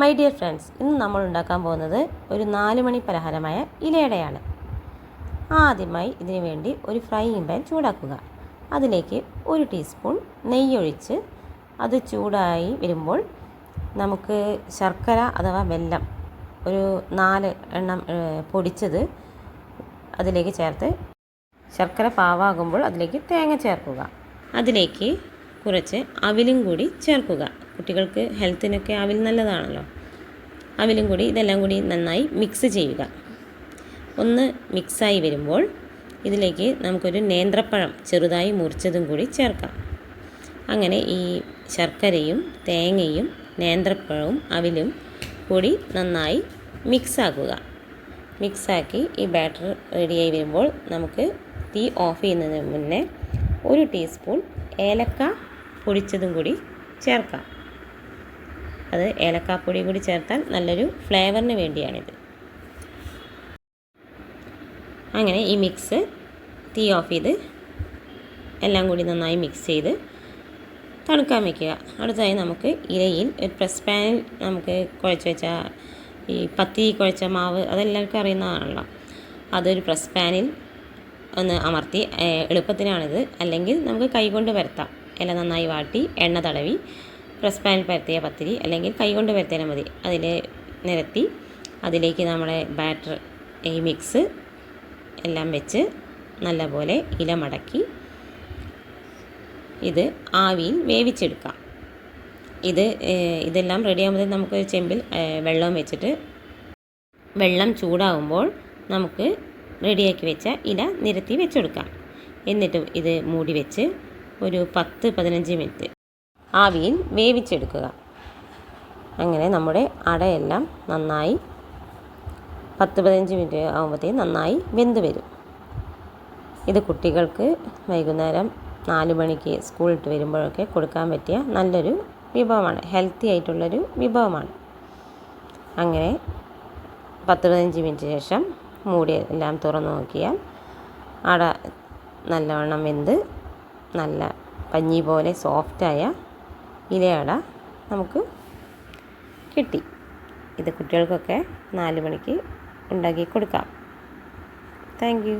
My dear friends, ഇന്ന് നമ്മൾ ഉണ്ടാക്കാൻ പോകുന്നത് ഒരു 4 മണി പലഹാരമായ ഇലയടയാണ്. ആദ്യമായി ഇതിനു വേണ്ടി ഒരു ഫ്രൈയിങ് പാൻ ചൂടാക്കുക. അതിലേക്ക് 1 ടീസ്പൂൺ നെയ്യൊഴിച്ച് അത് ചൂടായി വരുമ്പോൾ നമുക്ക് ശർക്കര അഥവാ വെല്ലം ഒരു 4 എണ്ണം പൊടിച്ചത് അതിലേക്ക് ചേർത്ത് ശർക്കര പാവാകുമ്പോൾ അതിലേക്ക് തേങ്ങ ചേർക്കുക. അതിലേക്ക് കുറച്ച് അവിലും കൂടി ചേർക്കുക. കുട്ടികൾക്ക് ഹെൽത്തിനൊക്കെ അവിൽ നല്ലതാണല്ലോ. അവിലും കൂടി ഇതെല്ലാം കൂടി നന്നായി മിക്സ് ചെയ്യുക. ഒന്ന് മിക്സായി വരുമ്പോൾ ഇതിലേക്ക് നമുക്കൊരു നേന്ത്രപ്പഴം ചെറുതായി മുറിച്ചതും കൂടി ചേർക്കാം. അങ്ങനെ ഈ ശർക്കരയും തേങ്ങയും നേന്ത്രപ്പഴവും അവിലും കൂടി നന്നായി മിക്സാക്കുക. മിക്സാക്കി ഈ ബാറ്റർ റെഡിയായി വരുമ്പോൾ നമുക്ക് തീ ഓഫ് ചെയ്യുന്നതിന് മുന്നേ 1 ടീസ്പൂൺ ഏലക്ക പൊടിച്ചതും കൂടി ചേർക്കാം. അത് ഏലക്കാപ്പൊടി കൂടി ചേർത്താൽ നല്ലൊരു ഫ്ലേവറിന് വേണ്ടിയാണിത്. അങ്ങനെ ഈ മിക്സ് തീ ഓഫ് ചെയ്ത് എല്ലാം കൂടി നന്നായി മിക്സ് ചെയ്ത് തണുക്കാൻ വയ്ക്കുക. അടുത്തതായി നമുക്ക് ഇലയിൽ ഒരു പ്രസ് പാനിൽ നമുക്ക് കുഴച്ച് വെച്ച ഈ പത്തിരി കുഴച്ച മാവ് അതെല്ലാവർക്കും അറിയുന്നതാണല്ലോ. അതൊരു പ്രസ് പാനിൽ ഒന്ന് അമർത്തി, എളുപ്പത്തിനാണിത്, അല്ലെങ്കിൽ നമുക്ക് കൈകൊണ്ട് പരത്താം. ഇല നന്നായി വാട്ടി എണ്ണ തടവി പ്രസ് പാനിൽ പരത്തിയ പത്തിരി അല്ലെങ്കിൽ കൈകൊണ്ട് പരത്തിയാലും മതി. അതിൽ നിരത്തി അതിലേക്ക് നമ്മുടെ ബാറ്റർ ഈ മിക്സ് എല്ലാം വെച്ച് നല്ലപോലെ ഇല മടക്കി ഇത് ആവിയിൽ വേവിച്ചെടുക്കാം. ഇതെല്ലാം റെഡിയാകുമ്പോൾ നമുക്ക് ചെമ്പിൽ വെള്ളം വെച്ചിട്ട് വെള്ളം ചൂടാകുമ്പോൾ നമുക്ക് റെഡിയാക്കി വെച്ച ഇല നിരത്തി വെച്ചെടുക്കാം. എന്നിട്ട് ഇത് മൂടി വെച്ച് ഒരു 10-15 മിനിറ്റ് ആവിയിൽ വേവിച്ചെടുക്കുക. അങ്ങനെ നമ്മുടെ അടയെല്ലാം നന്നായി 10-15 മിനിറ്റ് ആകുമ്പോഴത്തേക്കും നന്നായി വെന്ത് വരും. ഇത് കുട്ടികൾക്ക് വൈകുന്നേരം 4 മണിക്ക് സ്കൂൾ വിട്ട് വരുമ്പോഴൊക്കെ കൊടുക്കാൻ പറ്റിയ നല്ലൊരു വിഭവമാണ്. ഹെൽത്തി ആയിട്ടുള്ളൊരു വിഭവമാണ്. അങ്ങനെ 10-15 മിനിറ്റ് ശേഷം മൂടി എല്ലാം തുറന്നു നോക്കിയാൽ അട നല്ലവണ്ണം വെന്ത് നല്ല പഞ്ഞി പോലെ സോഫ്റ്റായ ഇലയട നമുക്ക് കിട്ടി. ഇത് കുട്ടികൾക്കൊക്കെ 4 മണിക്ക് ഉണ്ടാക്കി കൊടുക്കാം. Thank you.